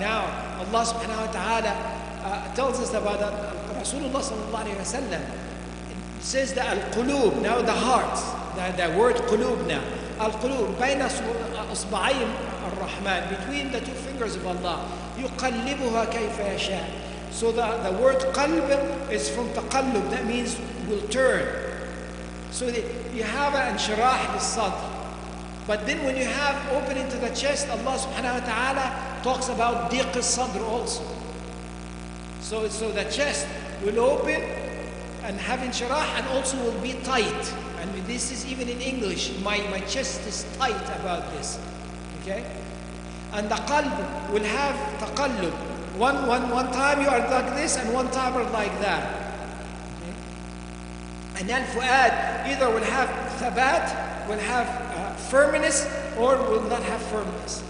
now Allah subhanahu wa ta'ala tells us about Rasulullah sallallahu alayhi wa sallam. It says that al-qulub, now the hearts, the word qulub now. Al-qulub, bayna usba'ay ar-Rahman, between the two fingers of Allah. يُقَلِّبُهَا كَيْفَ يَشَاءُ. So the word qalb is from taqallub, that means will turn. So you have an inshirah lis-sadr. But then when you have opening to the chest, Allah subhanahu wa ta'ala talks about diq al-sadr also. So the chest will open and have inshirah and also will be tight. And this is even in English. My chest is tight about this. Okay? And the qalb will have taqallub. One time you are like this and one time are like that. Okay? And then fu'ad either will have thabat, will have firmness, or will not have firmness.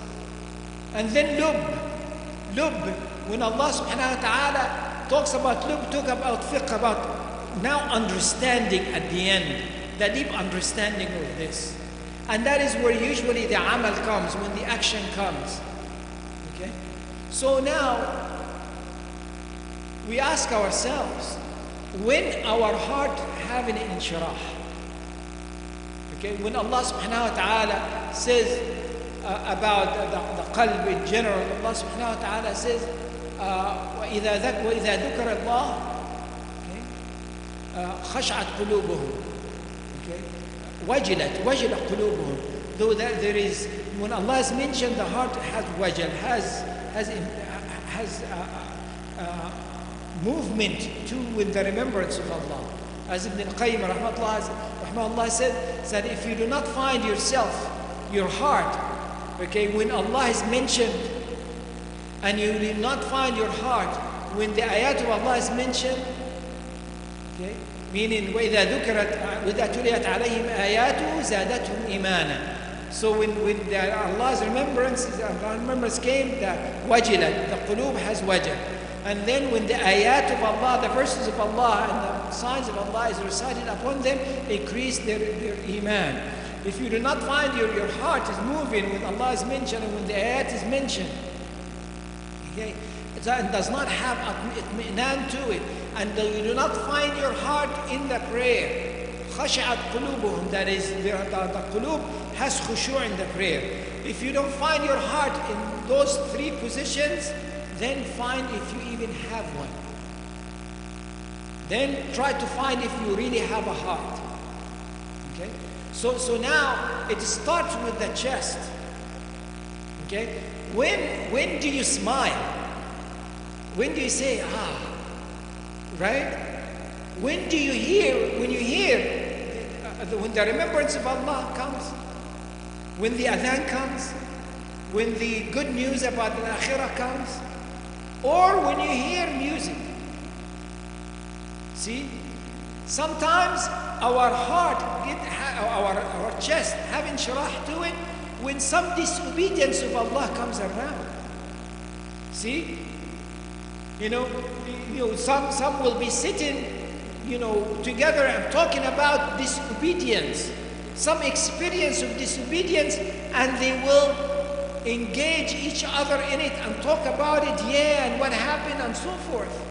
And then lub, when Allah subhanahu wa ta'ala talks about lub, talk about fiqh, about now understanding at the end, the deep understanding of this. And that is where usually the amal comes, when the action comes. Okay? So now, we ask ourselves, when our heart having an inshirah, okay, when Allah subhanahu wa ta'ala says about the qalb in general, Allah subhanahu wa ta'ala says, وَإِذَا ذُكَرَ اللَّهُ خَشْعَتْ قُلُوبُهُم. وجلت قلوبهم. Though that there is, when Allah is mentioned, the heart has wajal, has movement to with the remembrance of Allah. As Ibn al-Qayyim rahmatullah said if you do not find yourself, your heart, okay, when Allah is mentioned, and you do not find your heart when the ayat of Allah is mentioned, okay, meaning وَإِذَا تُلِيَتْ عَلَيْهِمْ آيَاتُهُ زَادَتْهُمْ إِيمَانًا. So when Allah's remembrance came, the wajilat, the qulub has wajal. And then when the ayat of Allah, the verses of Allah and the signs of Allah is recited upon them, increase their iman. If you do not find your heart is moving when Allah is mentioned and when the ayat is mentioned, okay, and does not have itmi'nan to it, and you do not find your heart in the prayer, khashi'at qulubuhum, that is, the qulub has khushu' in the prayer. If you don't find your heart in those three positions, then find if you even have one. Then try to find if you really have a heart. Okay? So now it starts with the chest. Okay? When do you smile? When do you say, right? When do you hear? When you hear, when the remembrance of Allah comes, when the adhan comes, when the good news about the akhirah comes, or when you hear music. See? Sometimes our heart, our chest having shirah to it when some disobedience of Allah comes around. See? Some will be sitting, together and talking about disobedience, some experience of disobedience, and they will engage each other in it and talk about it, and what happened and so forth.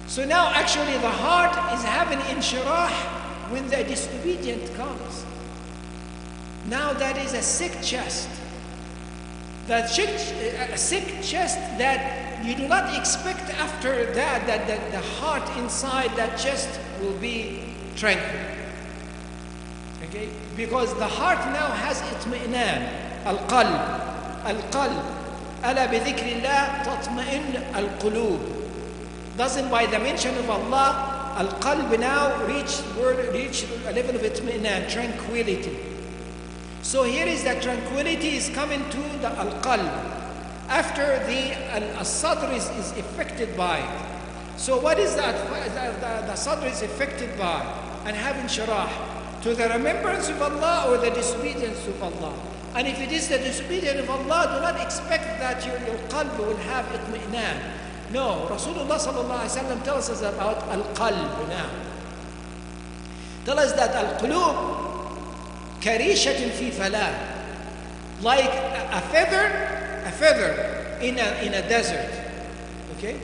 So now actually the heart is having inshirah when the disobedient comes. Now that is a sick chest. A sick chest that you do not expect after that the heart inside that chest will be tranquil. Okay? Because the heart now has itmi'nan. Al-qalb. Ala bi dhikrillah tatma'in al-qulub. Doesn't by the mention of Allah, al-qalb now reach a level of itmi'nan, tranquility. So here is that tranquility is coming to the al-qalb. After the sadr is affected by it. So what is that? The sadr is affected by and having shirah to the remembrance of Allah or the disobedience of Allah. And if it is the disobedience of Allah, do not expect that your qalb will have itmi'nan. No, Rasulullah sallallahu alaihi wasallam tells us about al-qalb now. Tell us that al-qulub karishatin fi falah, like a feather in a desert. Okay?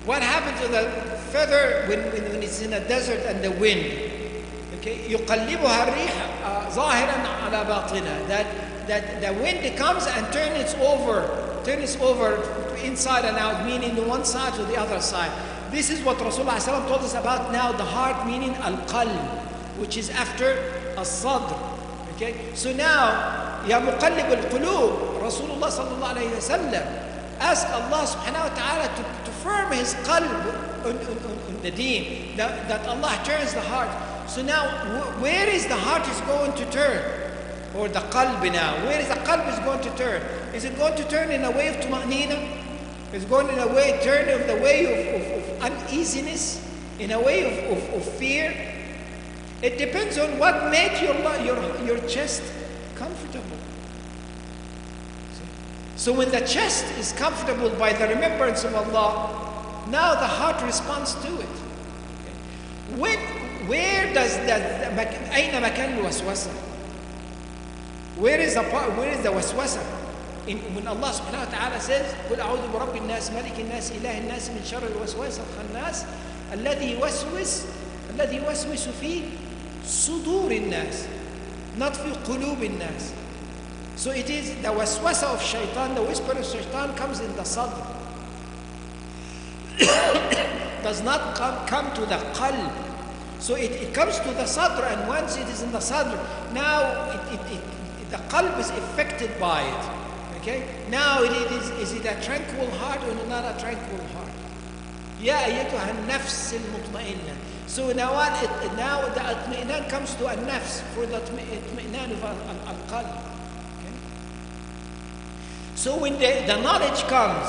What happens to the feather when it's in a desert and the wind? Okay? يقلبها الريح ظاهرا على باطنها. That the wind comes and turns over inside and out, meaning the one side to the other side. This is what Rasulullah ﷺ told us about now, the heart, meaning al-qalb, which is after al-sadr. Okay? So now, Ya muqallib al-qulub, Rasulullah sallallahu alayhi wa sallam, ask Allah subhanahu wa ta'ala to firm his qalb on the deen, that Allah turns the heart. So now, where is the heart is going to turn? Or the qalb now? Where is the qalb is going to turn? Is it going to turn in a way of tuma'nina? Is going in a way, turn in the way of uneasiness, in a way of fear? It depends on what makes your chest comfortable. So when the chest is comfortable by the remembrance of Allah, now the heart responds to it. Where does أين مكان الوسوسة? Where is the waswasa? When Allah subhanahu wa ta'ala says, قُلْ أَعُوذُ بِرَبِّ النَّاسِ مَلِكِ النَّاسِ إِلَهِ النَّاسِ مِنْ شَرِّ الْوَسْوَاسِ الْخَنَّاسِ الَّذِي يُوَسْوِسُ فِي صُدُورِ النَّاسِ, not في قُلُوبِ النَّاسِ. So it is the waswasa of shaitan, the whisper of shaitan comes in the sadr. Does not come to the qalb. So it comes to the sadr, and once it is in the sadr, now the qalb is affected by it. Okay? Now is it a tranquil heart or not a tranquil heart? Ya ayyatuha an-nafs al-mutma'inna. So now the itmi'nan comes to an-nafs for the itmi'nan of al-qalb. Okay? So when the knowledge comes,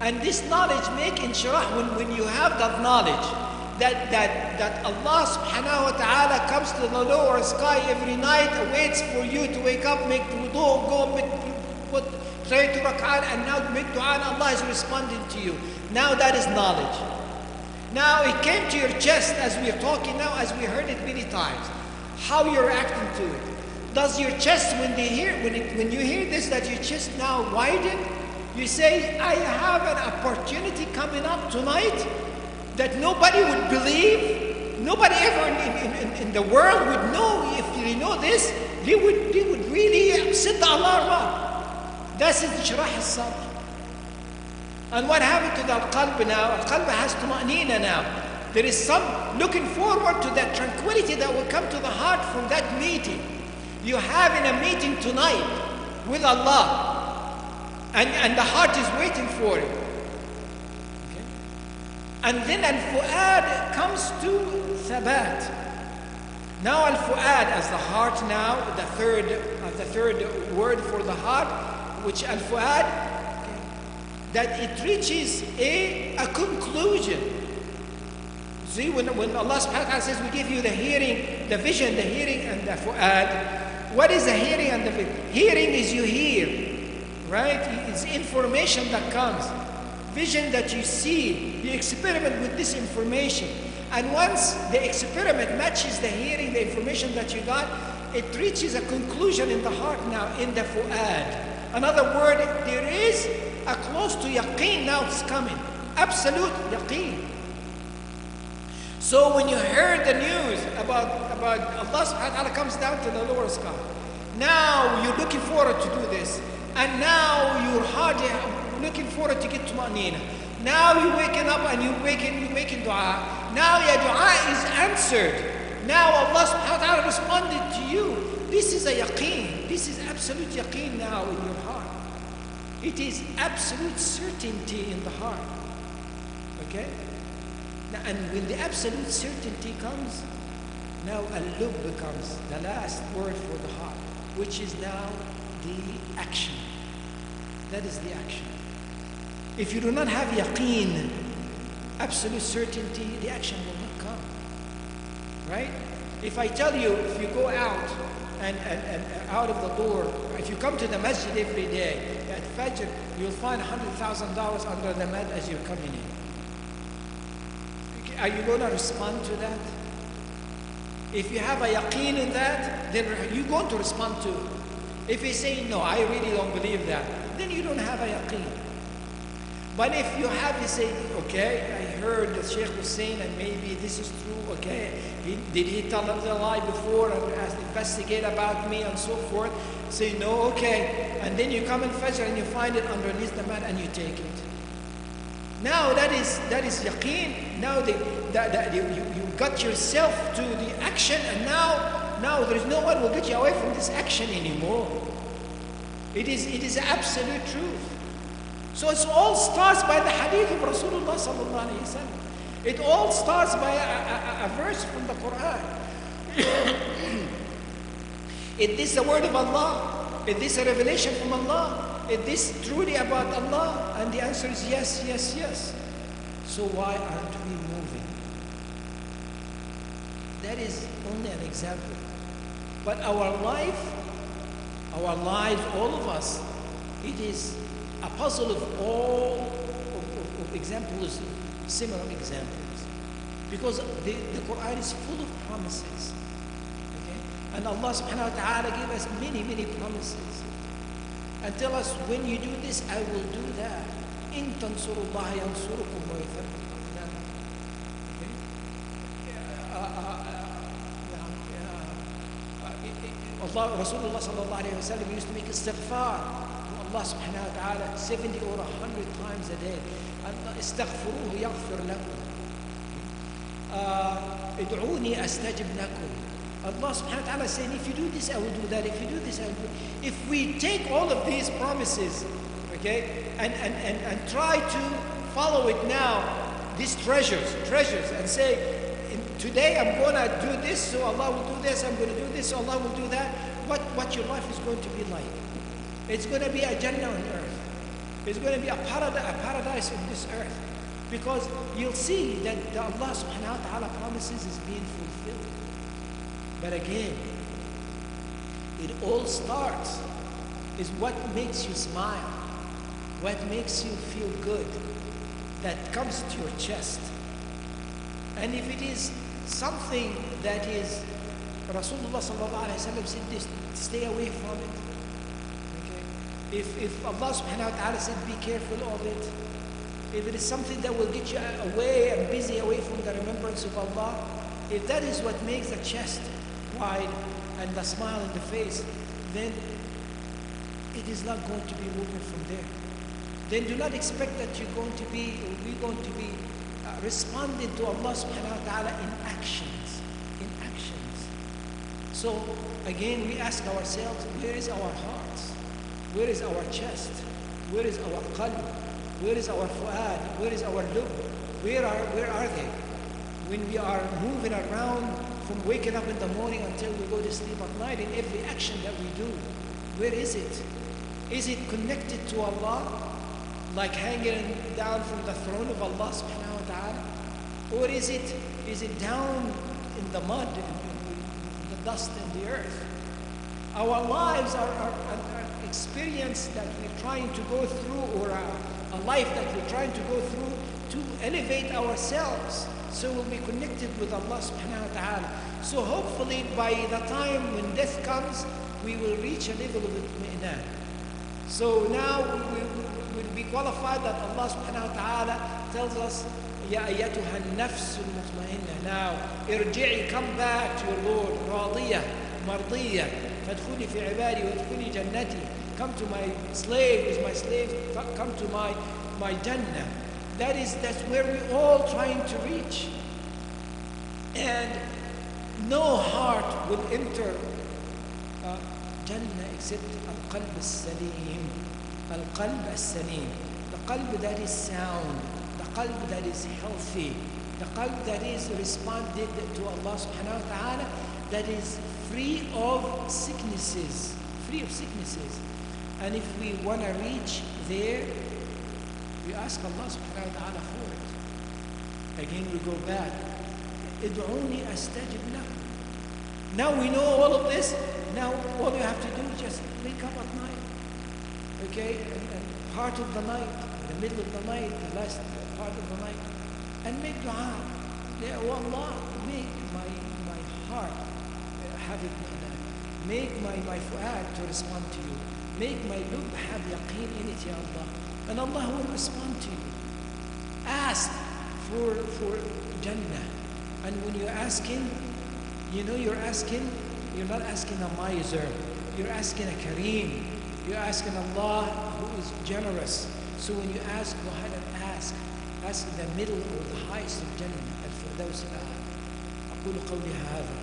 and this knowledge make inshirah, when you have that knowledge, that Allah subhanahu wa ta'ala comes to the lower sky every night, waits for you to wake up, make wudu, go pray to rak'at, and now make dua, and Allah is responding to you. Now that is knowledge. Now it came to your chest as we are talking now, as we heard it many times. How you're reacting to it. Does your chest, when you hear this, that your chest now widen, you say, I have an opportunity coming up tonight that nobody would believe, nobody ever in the world would know. If they know this, they would really set the alarm up. That's inshirah al-sadr. And what happened to the qalb now? Al-qalb has tuma'nina now. There is some looking forward to that tranquility that will come to the heart from that meeting. You have in a meeting tonight with Allah, and the heart is waiting for it. And then al-fu'ad comes to thabat. Now al-fu'ad as the heart now, the third word for the heart, which al-fu'ad, that it reaches a conclusion. See, when Allah subhanahu wa ta'ala says, we give you the hearing, the vision, the hearing, and the fu'ad. What is the hearing and the vision? Hearing is you hear, right? It's information that comes. Vision that you see, you experiment with this information, and once the experiment matches the hearing, the information that you got, it reaches a conclusion in the heart now, in the fu'ad. Another word, there is a close to yaqeen now, it's coming, absolute yaqeen. So when you heard the news about Allah subhanahu wa ta'ala comes down to the lower sky, now you're looking forward to do this, and now your heart looking forward to get to tuma'nina. Now you're waking up and you're making dua. Now your dua is answered. Now Allah subhanahu wa ta'ala responded to you. This is a yaqeen. This is absolute yaqeen now in your heart. It is absolute certainty in the heart. Okay? Now, and when the absolute certainty comes, now al-lub becomes the last word for the heart, which is now the action. That is the action. If you do not have yaqeen, absolute certainty, the action will not come. Right? If I tell you, if you go out and out of the door, if you come to the masjid every day, at Fajr, you'll find $100,000 under the mat as you're coming in. Are you going to respond to that? If you have a yaqeen in that, then you're going to respond to it. If you say, no, I really don't believe that, then you don't have a yaqeen. But if you have, you say, okay, I heard the Sheikh was saying, and maybe this is true, okay, did he tell them the lie before and investigate about me and so forth? Say, no, okay. And then you come in Fajr and you find it underneath the mat and you take it. Now that is yaqeen. Now you got yourself to the action, and now there is no one will get you away from this action anymore. It is absolute truth. So it all starts by the hadith of Rasulullah sallallahu alaihi wasallam. It all starts by a verse from the Quran. Is this the word of Allah? Is this a revelation from Allah? Is this truly about Allah? And the answer is yes, yes, yes. So why aren't we moving? That is only an example. But our lives, all of us, it is a puzzle of all of examples, similar examples. Because the Quran is full of promises. Okay? And Allah subhanahu wa ta'ala gave us many, many promises. And tell us, when you do this, I will do that. إن تنصروا الله ينصركم ويثبت أقدامكم. Allah, Rasulullah sallallahu alayhi wa sallam used to make istighfar to Allah subhanahu wa ta'ala 70 or 100 times a day. استغفروه يغفر لكم. ادعوني أستجب لكم. Allah subhanahu wa ta'ala is saying, if you do this, I will do that. If you do this, I will do. If we take all of these promises, okay, and try to follow it now, these treasures, and say, today I'm going to do this, so Allah will do this. I'm going to do this, so Allah will do that. What your life is going to be like? It's going to be a Jannah on earth. It's going to be a paradise on this earth, because you'll see that the Allah subhanahu wa ta'ala promises is being fulfilled. But again, it all starts is what makes you smile, what makes you feel good, that comes to your chest. And if it is something that is, Rasulullah sallallahu alayhi wa sallam said this, stay away from it. Okay? If Allah subhanahu wa ta'ala said be careful of it, if it is something that will get you away and busy away from the remembrance of Allah, if that is what makes the chest wide and the smile in the face, then it is not going to be moving from there. Then do not expect that you're going to be, or we're going to be responding to Allah subhanahu wa ta'ala in actions. So again, we ask ourselves, where is our hearts? Where is our chest? Where is our qalb? Where is our fu'ad? Where is our lub? Where are they? When we are moving around from waking up in the morning until we go to sleep at night, in every action that we do, where is it? Is it connected to Allah, like hanging down from the throne of Allah subhanahu wa ta'ala? Or is it down in the mud, in the dust and the earth? Our lives are an experience that we're trying to go through, or a life that we're trying to go through to elevate ourselves, so we'll be connected with Allah subhanahu wa ta'ala. So hopefully by the time when death comes, we will reach a level of itmi'nan. So now we will be qualified that Allah subhanahu wa ta'ala tells us, Ya ayyatuha an-nafs al-mutma'inna. Now, irji'i, come back to your Lord, radiyah, mardiyah, fadkhuli fi ibadi wa adkhuli jannati. Come to my slave, is my slave, come to my Jannah. That's where we're all trying to reach. And no heart will enter Jannah except al-qalb al-salim. Al-qalb al-salim. The qalb that is sound, the qalb that is healthy, the qalb that is responded to Allah subhanahu wa ta'ala, that is free of sicknesses. And if we want to reach there, we ask Allah subhanahu wa ta'ala for it. Again, we go back. ادعوني أستجب لكم. Now we know all of this. Now all you have to do is just wake up at night. Okay? And part of the night, the middle of the night, the last part of the night. And make dua. Oh Allah, make my heart have it. Make my fu'ad to respond to you. Make my lub have yaqeen in it, Ya Allah. and Allah will respond to you. Ask for Jannah. And when you ask Him, you know you're not asking a miser, you're asking a Kareem. You're asking Allah who is generous. So when you ask, go ahead and ask. Ask the middle or the highest of Jannah, الفردوس الأعلى. أقول قولي هذا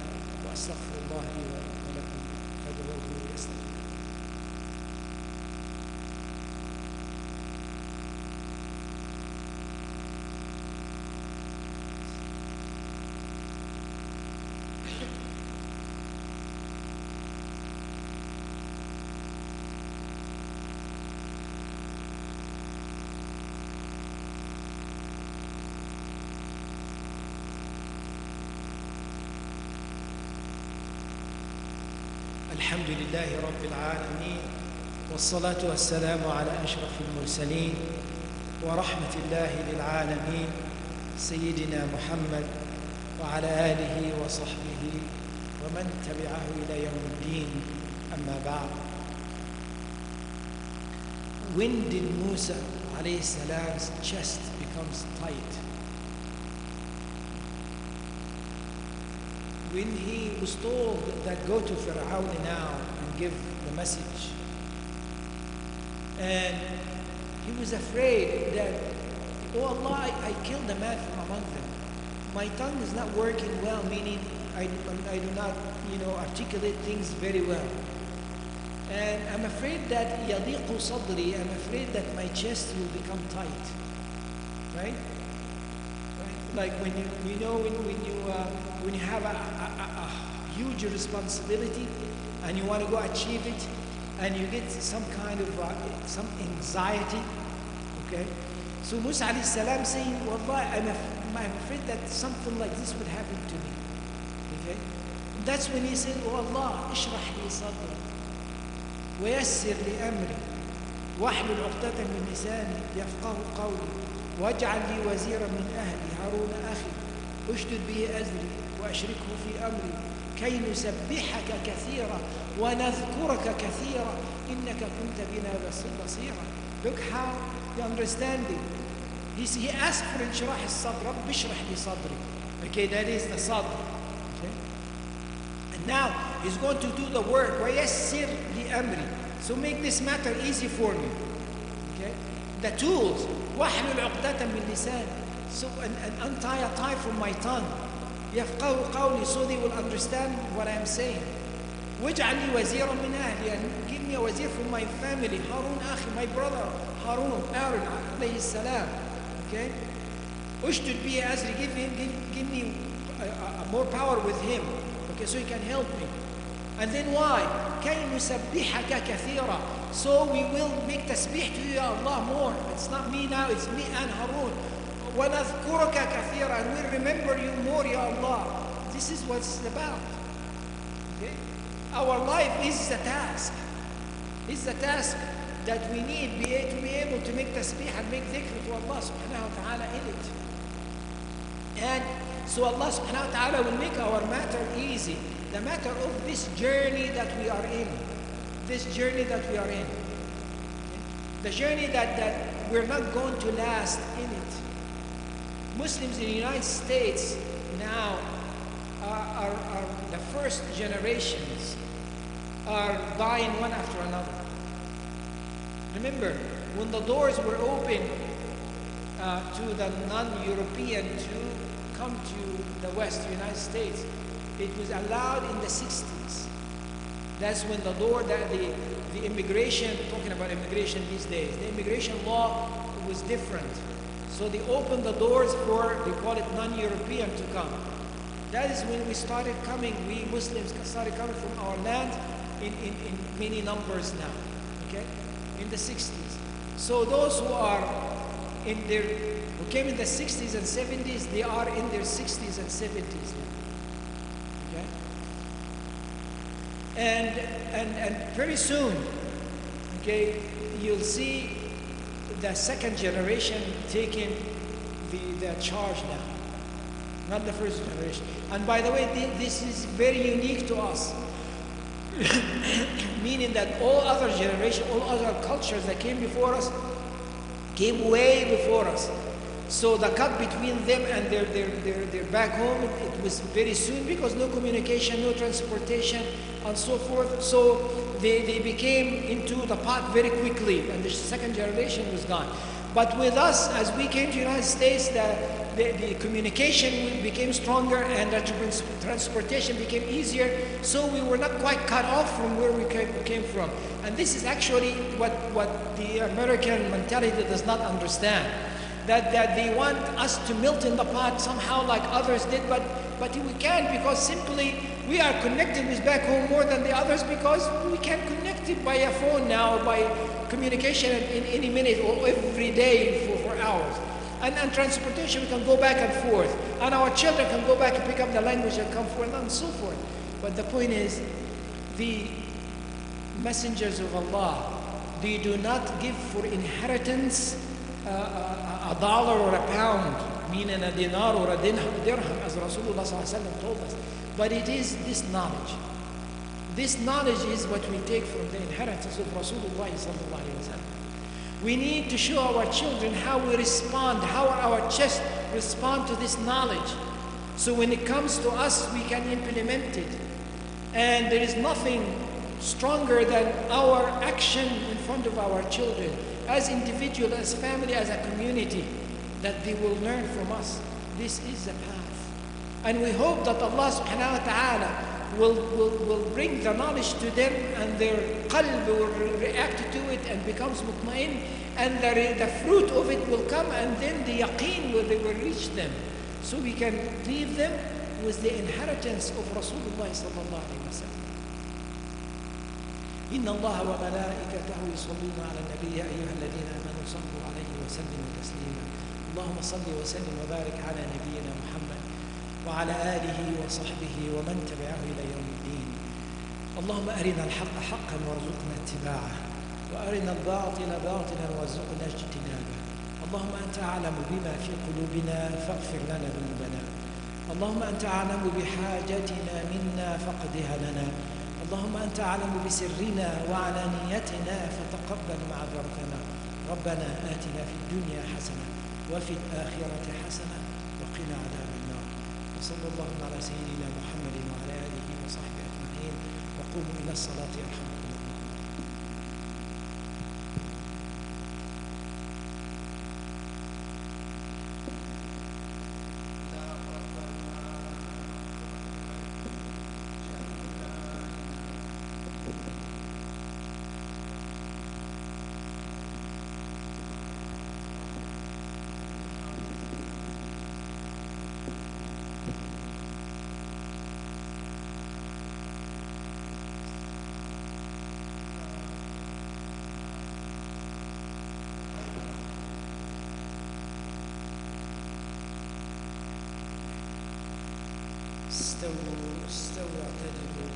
وأستغفر الله لي ولكم فادعوه يستجب. الحمد لله رب العالمين والصلاة والسلام على أشرف المرسلين ورحمة الله للعالمين سيدنا محمد وعلى آله وصحبه ومن تبعه إلى يوم الدين أما بعد. When did Musa alayhi salam's chest becomes tight? When he was told that go to Fir'aun now and give the message. And he was afraid that, oh Allah, I killed a man from among them. My tongue is not working well, meaning I do not, articulate things very well. And I'm afraid that يَضِيقُ صَدْرِي, I'm afraid that my chest will become tight. Right? Like when you have a huge responsibility and you want to go achieve it and you get some kind of some anxiety, okay? So Musa alayhi salam saying, Wallah, I'm afraid that something like this would happen to me, okay? And that's when he said, oh Allah, اشرح لي صدري ويسر لي أمري واحلل عقدة من لساني يفقه قولي واجعل لي وزيرا من أهلي هارون أخي اشدد به أزري وأشركه في أمري كي نسبحك كثيرا ونذكرك كثيرا إنك كنت بنا بصيرا. Look how the understanding. He asked for انشراح الصدر. رب اشرح لي صدري. Okay, that is the صدر. Okay? And now he's going to do the work. ويسر لي أمري. So make this matter easy for me. Okay? The tools. واحلل عقدة من لساني. So and untie a tie from my tongue. يفقهوا قولي, so they will understand what I am saying. واجعل لي وزيرا من أهلي, and give me a wazir from my family. هارون أخي, my brother Harun, Aaron عليه السلام. Okay? اشدد به أزري, give me more power with him. Okay, so he can help me. And then why? كي نسبحك كثيرا, so we will make tasbih to you, Ya Allah, more. It's not me now, it's me and Harun. وَنَذْكُرَكَ كَثِيرًا, and we'll remember you more, Ya Allah. This is what it's about. Okay? Our life is the task. It's the task that we need to be able to make tasbih and make dhikr to Allah subhanahu wa ta'ala in it. And so Allah subhanahu wa ta'ala will make our matter easy. The matter of this journey that we are in. This journey that we are in. The journey that we're not going to last in it. Muslims in the United States now are the first generations are dying one after another. Remember, when the doors were open to the non-European to come to the West, the United States, it was allowed in the 60s. That's when the immigration, talking about immigration these days, the immigration law was different. So they opened the doors for, they call it non-European to come. That is when we started coming, we Muslims started coming from our land in many numbers now, okay? In the 60s. So those who came in the 60s and 70s, they are in their 60s and 70s now, okay? And very soon, okay, you'll see the second generation taking the charge now, not the first generation. And by the way, this is very unique to us, meaning that all other generations, all other cultures that came before us, came way before us. So the cut between them and their back home, it was very soon because no communication, no transportation, and so forth. So they became into the path very quickly, and the second generation was gone. But with us, as we came to the United States, the communication became stronger and the transportation became easier, so we were not quite cut off from where we came from. And this is actually what the American mentality does not understand. That they want us to melt in the pot somehow like others did, but we can't, because simply we are connected with back home more than the others, because we can connect it by a phone now, by communication in any minute or every day for hours. And transportation, we can go back and forth. And our children can go back and pick up the language and come forth and so forth. But the point is, the messengers of Allah, they do not give for inheritance a dollar or a pound, meaning a dinar or a dirham, as Rasulullah told us. But it is this knowledge. This knowledge is what we take from the inheritance of Rasulullah. We need to show our children how we respond, how our chest respond to this knowledge. So when it comes to us, we can implement it. And there is nothing stronger than our action in front of our children, as individual, as family, as a community, that they will learn from us. This is the path. And we hope that Allah subhanahu wa ta'ala will bring the knowledge to them, and their qalb will react to it and becomes mutmain, and the fruit of it will come, and then the yaqeen will reach them. So we can leave them with the inheritance of Rasulullah sallallahu alayhi wa sallam. إن الله وملائكته يصلون على النبي يا أيها الذين آمنوا صلوا عليه وسلموا تسليما. اللهم صل وسلم وبارك على نبينا محمد وعلى آله وصحبه ومن تبعه إلى يوم الدين. اللهم أرنا الحق حقا وارزقنا اتباعه، وأرنا الباطل باطلا وارزقنا اجتنابه. اللهم أنت أعلم بما في قلوبنا فاغفر لنا ذنوبنا. اللهم أنت أعلم بحاجتنا منا فاقضها لنا. اللهم أنت أعلم بسرنا وعلانيتنا فتقبل معذرتنا. ربنا آتنا في الدنيا حسنة وفي الآخرة حسنة وقنا عذاب النار. وصلى الله على سيدنا محمد وعلى آله وصحبه أجمعين. وقوموا إلى الصلاة يرحمكم. استووا اعتدلوا.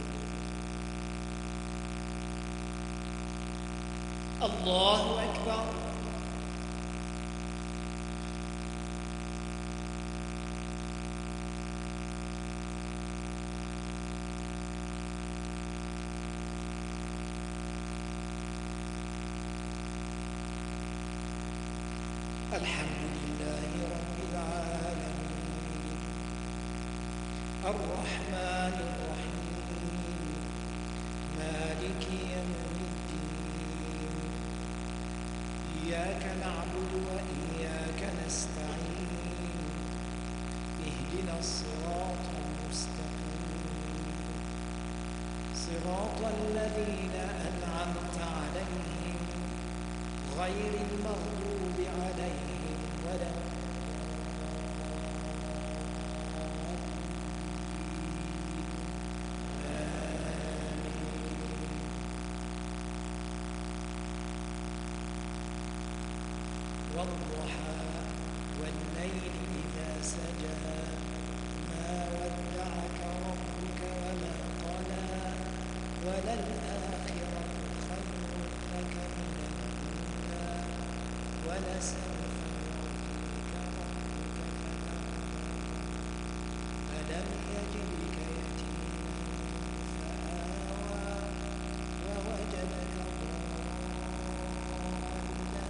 الله أكبر. الحمد لله رب العالمين الرحمن الرحيم مالك يوم الدين إياك نعبد وإياك نستعين اهدنا الصراط المستقيم صراط الذين أنعمت عليهم غير المغضوب عليهم ولا والضحى والليل إذا سجى ما ودعك ربك وما قلى وللآخرة خير لك من الأولى ولسوف يعطيك ربك فترضى ألم يجدك يتيما فآوى ووجدك ضالا فهدى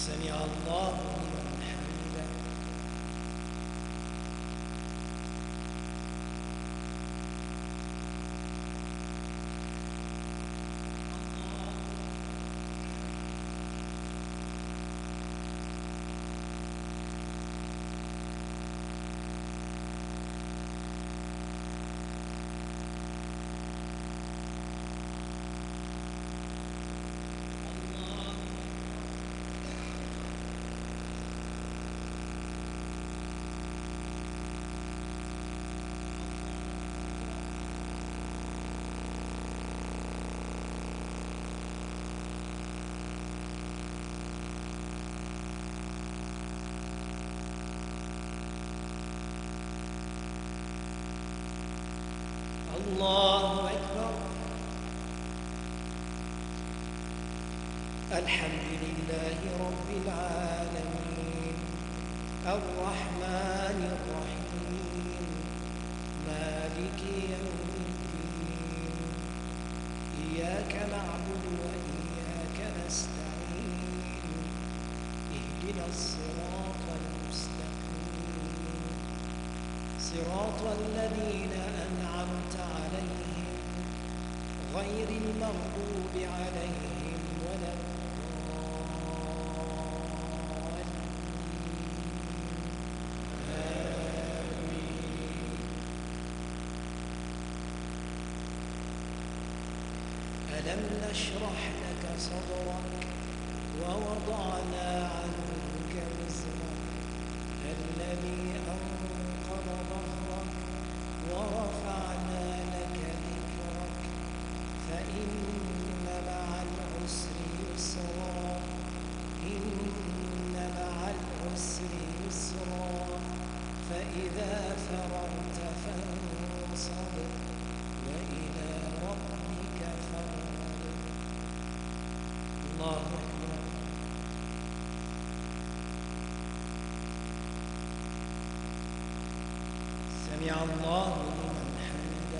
سمع الله لمن حمده. الله أكبر. الحمد لله رب العالمين الرحمن الرحيم مالك يوم الدين إياك نعبد وإياك نستعين اهدنا الصراط المستقيم صراط الذين أنعمت عليهم غير المغضوب عليهم ولا الضالين. آمين. ألم نشرح لك صدرك ووضعنا عنك وزرك الذي أنقض ظهرك ورفعنا لك ذكرك فإن مع العسر يسرا إن مع العسر يسرا فإذا فرغت فانصب وإلى ربك فارغب. الله أكبر. سمع الله لمن حمده.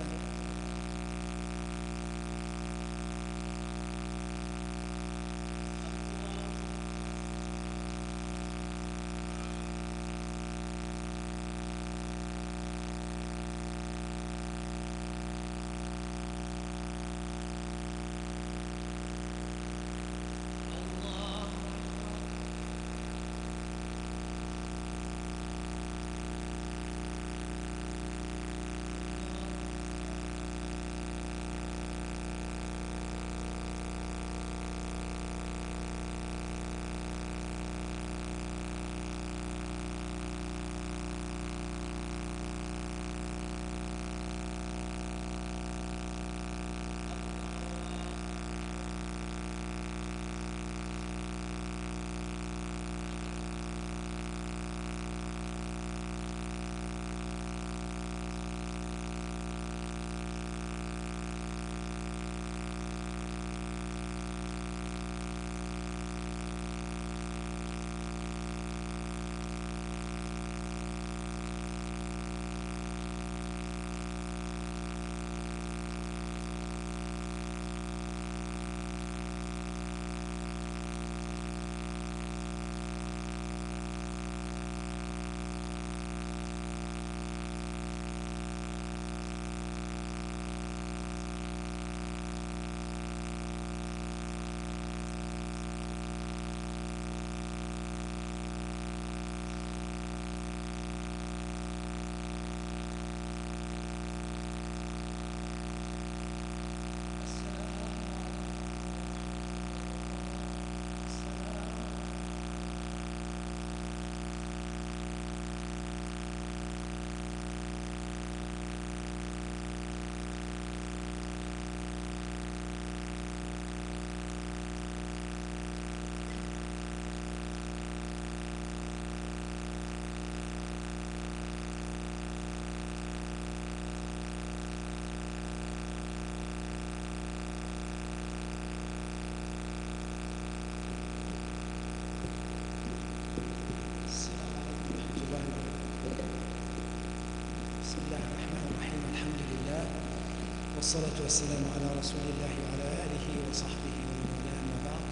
والصلاة والسلام على رسول الله وعلى آله وصحبه ومن والاه.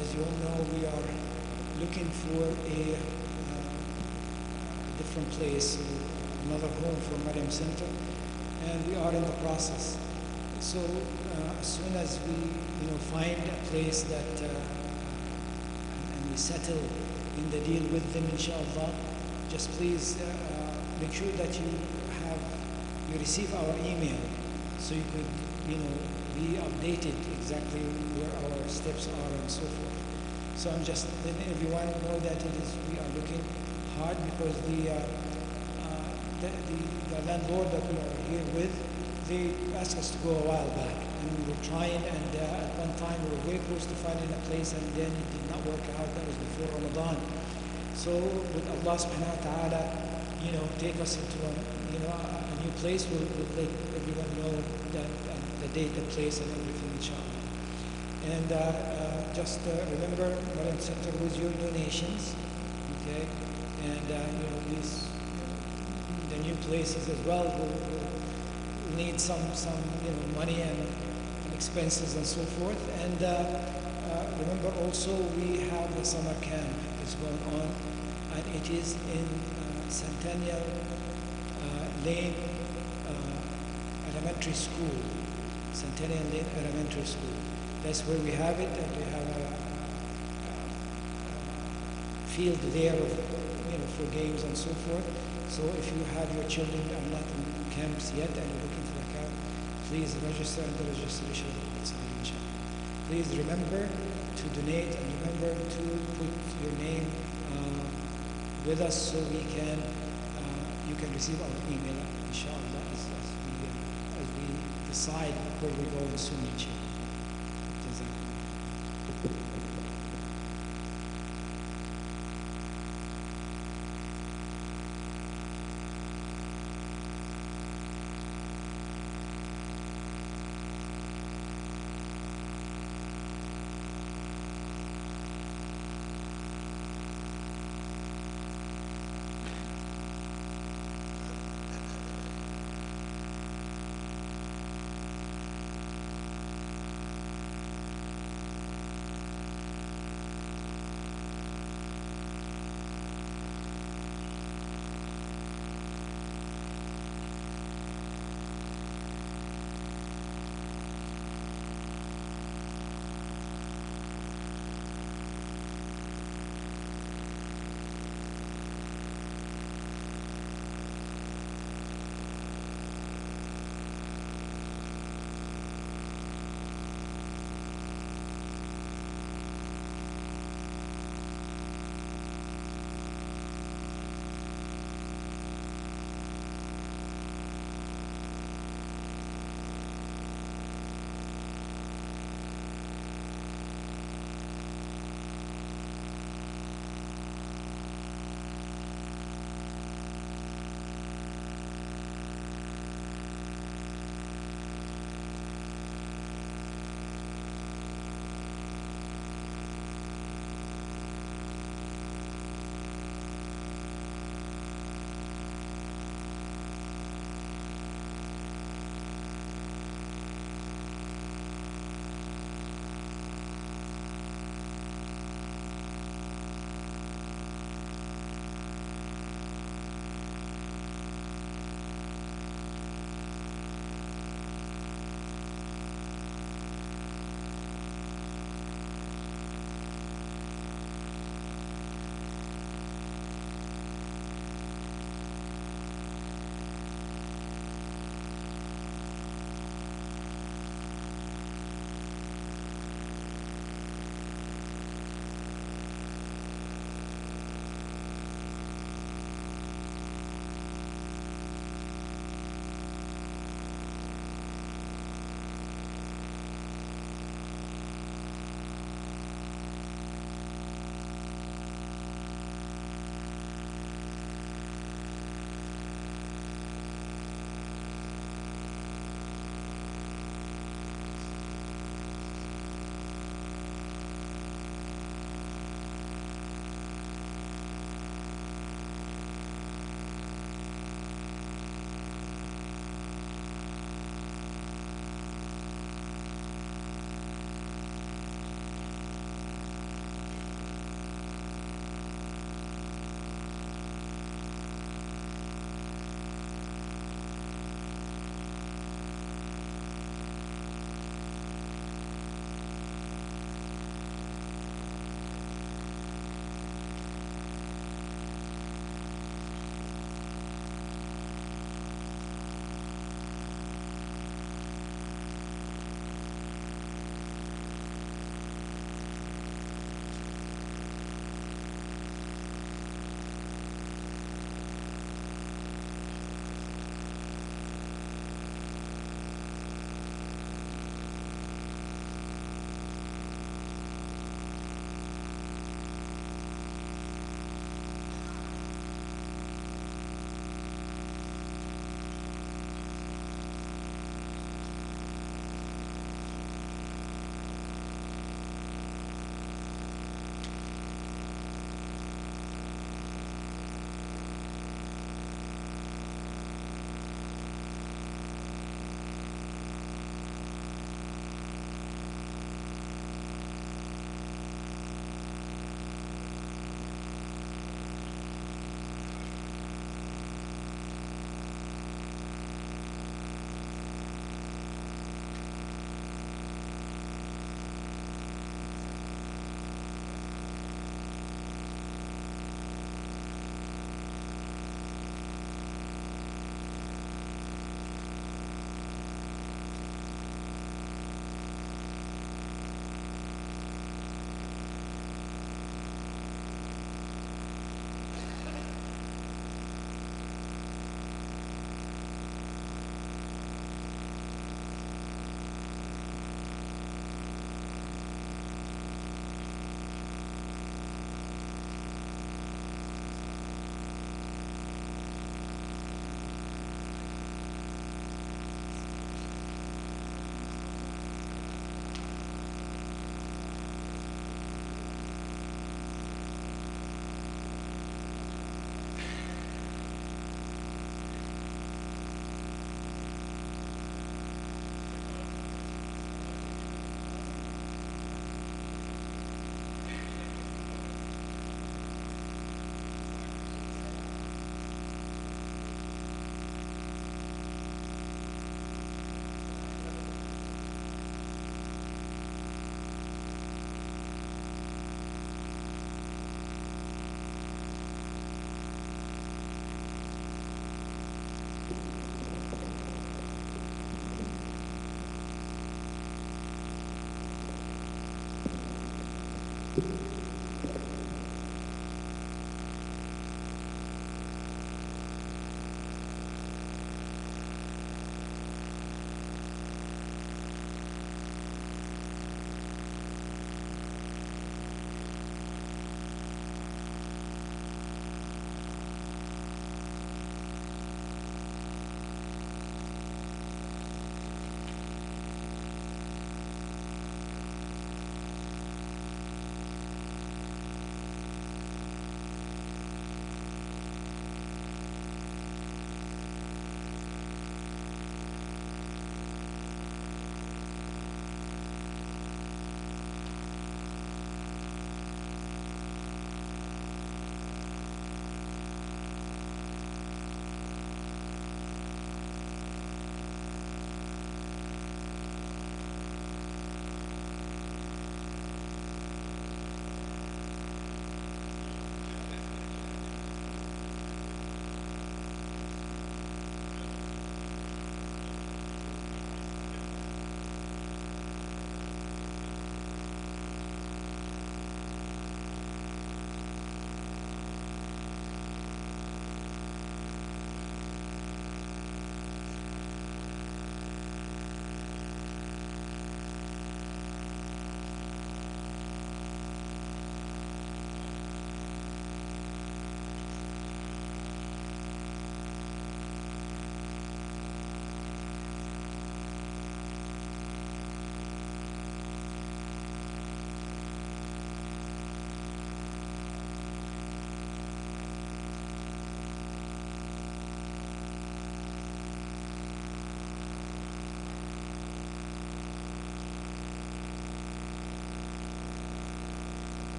As you all know, we are looking for a different place, another home for Maryum Center, and we are in the process. So as soon as we find a place that and we settle in the deal with them, inshallah, just please make sure that you receive our email so you could be updated exactly where our steps are and so forth. So I'm just letting everyone know that we are looking hard, because the landlord that we are here with, they asked us to go a while back, and we were trying, and at one time we were very close to finding a place, and then it did not work out. That was before Ramadan. So with Allah subhanahu wa ta'ala, take us into a new place, we'll let everyone know that the date, the place, and everything, inshallah. And just remember, Maryum Center, with your donations, okay? And these the new places as well will need some money and expenses and so forth. And remember also, we have the summer camp is going on, and it is in Centennial Lane Elementary School. Centennial Lane Elementary School. That's where we have it, and we have a field there for games and so forth. So if you have your children are not in camps yet and you're looking for a camp, please register, and the registration will be outside, inshallah. Please remember to donate, and remember to put your name with us so you can receive our email, inshallah, as we decide where we're going soon, inshallah. Jazakallah.